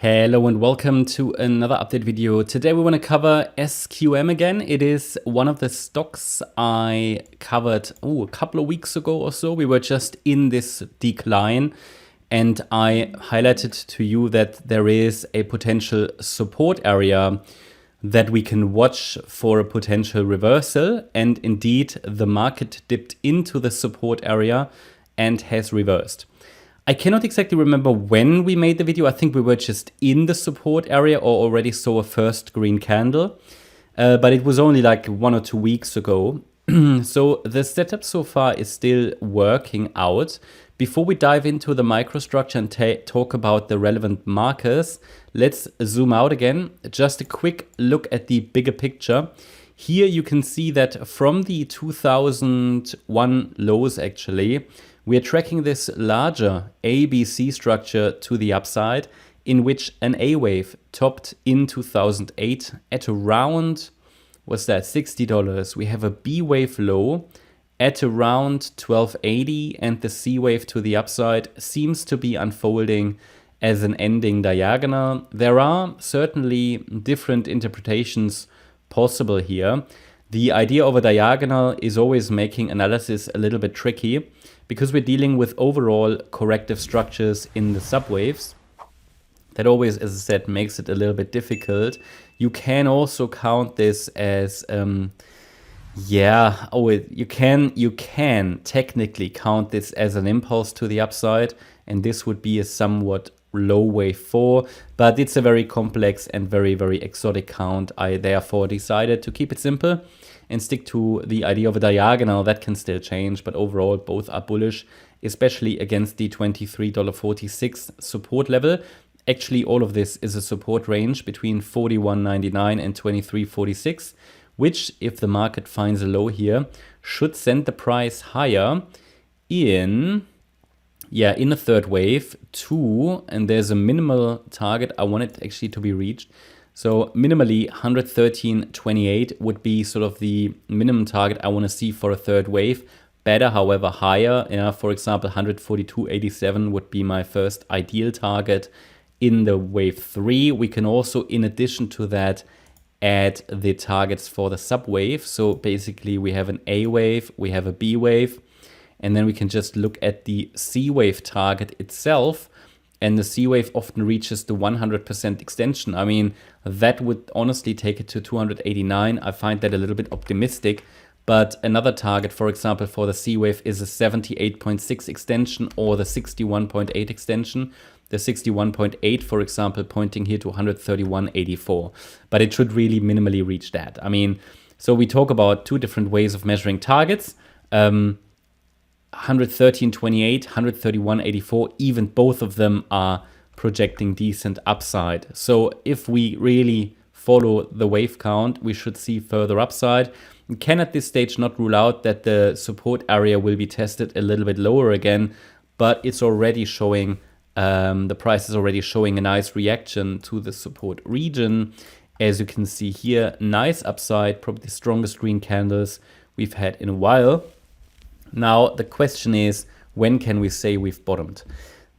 Hello and welcome to another update video. Today we want to cover SQM again. It is one of the stocks I covered a couple of weeks ago or so. We were just in this decline and I highlighted to you that there is a potential support area that we can watch for a potential reversal, and indeed the market dipped into the support area and has reversed. I cannot exactly remember when we made the video. I think we were just in the support area or already saw a first green candle, but it was only like 1 or 2 weeks ago. So the setup so far is still working out. Before we dive into the microstructure and talk about the relevant markers, let's zoom out again. Just a quick look at the bigger picture. Here you can see that from the 2001 lows actually, we are tracking this larger ABC structure to the upside, in which an A wave topped in 2008 at around, what's that, $60. We have a B wave low at around 1280, and the C wave to the upside seems to be unfolding as an ending diagonal. There are certainly different interpretations possible here. The idea of a diagonal is always making analysis a little bit tricky because we're dealing with overall corrective structures in the subwaves. That always, as I said, makes it a little bit difficult. You can also count this as, you can technically count this as an impulse to the upside, and this would be a somewhat low wave 4, but it's a very complex and very, very exotic count. I therefore decided to keep it simple and stick to the idea of a diagonal. That can still change, but overall both are bullish, especially against the $23.46 support level. Actually, all of this is a support range between $41.99 and $23.46, which, if the market finds a low here, should send the price higher in a third wave too. And there's a minimal target I want it actually to be reached. So minimally 113.28 would be sort of the minimum target I want to see for a third wave. Better, however, higher. For example, 142.87 would be my first ideal target in the wave 3. We can also, in addition to that, add the targets for the subwave. So basically we have an A wave, we have a B wave, and then we can just look at the C wave target itself. And the C wave often reaches the 100% extension. I mean, that would honestly take it to 289. I find that a little bit optimistic. But another target, for example, for the C wave is a 78.6 extension or the 61.8 extension. The 61.8, for example, pointing here to 131.84. But it should really minimally reach that. I mean, so we talk about two different ways of measuring targets. 113.28, 131.84, even both of them are projecting decent upside. So if we really follow the wave count, we should see further upside. We can at this stage not rule out that the support area will be tested a little bit lower again, but it's already showing, the price is already showing a nice reaction to the support region. As you can see here, nice upside, probably the strongest green candles we've had in a while. Now, the question is, when can we say we've bottomed?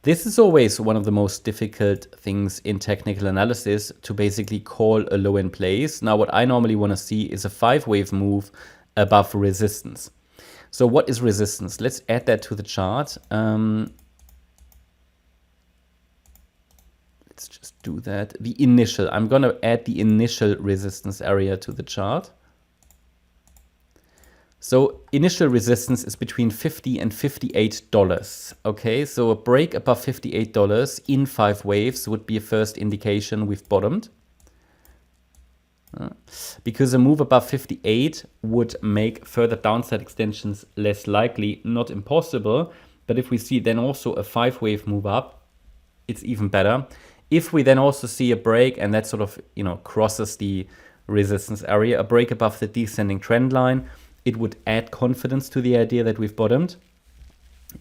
This is always one of the most difficult things in technical analysis, to basically call a low in place. Now, what I normally want to see is a 5-wave move above resistance. So what is resistance? Let's add that to the chart. Let's just do that. The initial, I'm going to add the initial resistance area to the chart. So initial resistance is between $50 and $58. Okay, so a break above $58 in 5 waves would be a first indication we've bottomed. Because a move above 58 would make further downside extensions less likely, not impossible. But if we see then also a 5-wave move up, it's even better. If we then also see a break and that sort of, crosses the resistance area, a break above the descending trend line, it would add confidence to the idea that we've bottomed.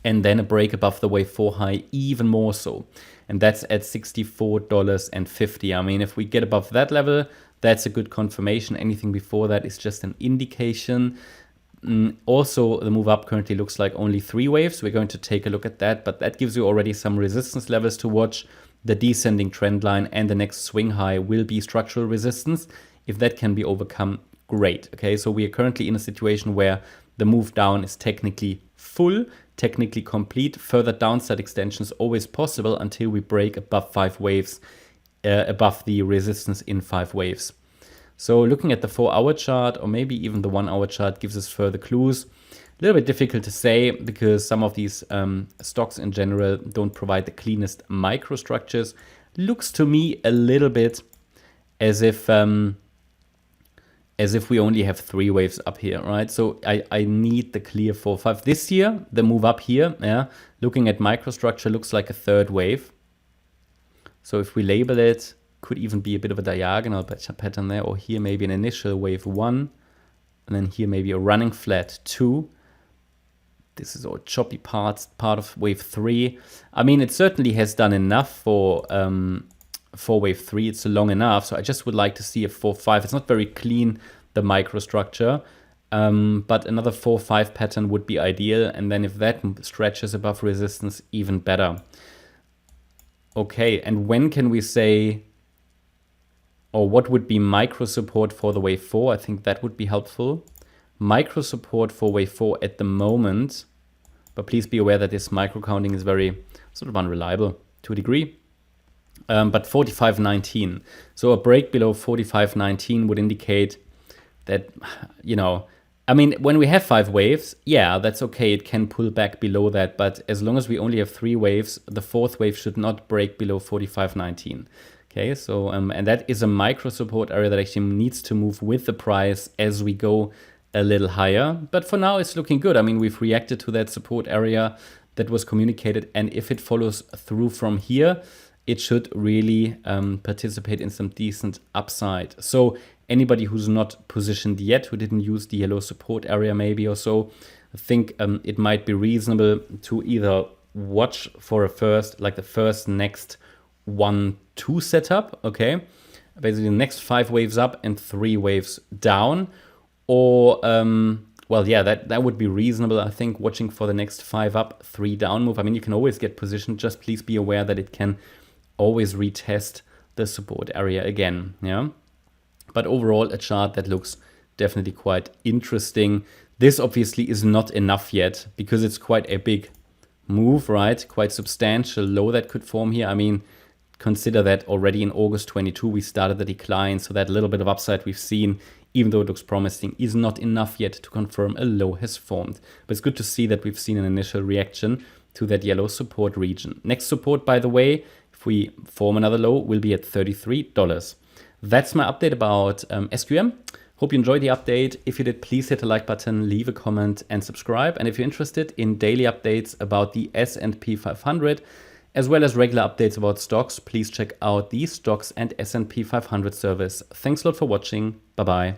And then a break above the wave 4 high even more so. And that's at $64.50. I mean, if we get above that level, that's a good confirmation. Anything before that is just an indication. Also, the move up currently looks like only 3 waves. We're going to take a look at that, but that gives you already some resistance levels to watch. the descending trend line and the next swing high will be structural resistance. If that can be overcome, great. Okay, so we are currently in a situation where the move down is technically full, technically complete. Further downside extension is always possible until we break above 5 waves, above the resistance in 5 waves. So looking at the 4-hour chart, or maybe even the 1-hour chart, gives us further clues. A little bit difficult to say because some of these stocks in general don't provide the cleanest microstructures. Looks to me a little bit as if we only have 3 waves up here, right? So I need the clear 4-5. This year, the move up here, yeah, looking at microstructure, looks like a 3rd wave. So if we label it, could even be a bit of a diagonal pattern there, or here maybe an initial wave 1, and then here maybe a running flat 2. This is all choppy part of wave 3. I mean, it certainly has done enough for wave 3. It's long enough, so I just would like to see a 4-5. It's not very clean, the microstructure, but another 4-5 pattern would be ideal, and then if that stretches above resistance, even better. Okay, and when can we say, or what would be micro support for the wave 4? I think that would be helpful. Micro support for wave 4 at the moment, but please be aware that this micro counting is very sort of unreliable to a degree. But 45.19. So a break below 45.19 would indicate that, you know, I mean, when we have 5 waves, yeah, that's okay. It can pull back below that. But as long as we only have 3 waves, the 4th wave should not break below 45.19. Okay, so and that is a micro support area that actually needs to move with the price as we go a little higher. But for now, it's looking good. I mean, we've reacted to that support area that was communicated. And if it follows through from here, it should really participate in some decent upside. So anybody who's not positioned yet, who didn't use the yellow support area maybe or so, I think it might be reasonable to either watch for a first, like the first next 1-2 setup, okay? Basically the next 5 waves up and 3 waves down. Or, well, yeah, that would be reasonable, I think, watching for the next 5 up, 3 down move. I mean, you can always get positioned, just please be aware that it can always retest the support area again, yeah? But overall, a chart that looks definitely quite interesting. This obviously is not enough yet because it's quite a big move, right? Quite substantial low that could form here. I mean, consider that already in August 22, we started the decline. So that little bit of upside we've seen, even though it looks promising, is not enough yet to confirm a low has formed. But it's good to see that we've seen an initial reaction to that yellow support region. Next support, by the way, if we form another low, will be at $33. That's my update about SQM. Hope you enjoyed the update. If you did, please hit the like button, leave a comment and subscribe. And if you're interested in daily updates about the S&P 500, as well as regular updates about stocks, please check out the Stocks and S&P 500 service. Thanks a lot for watching. Bye-bye.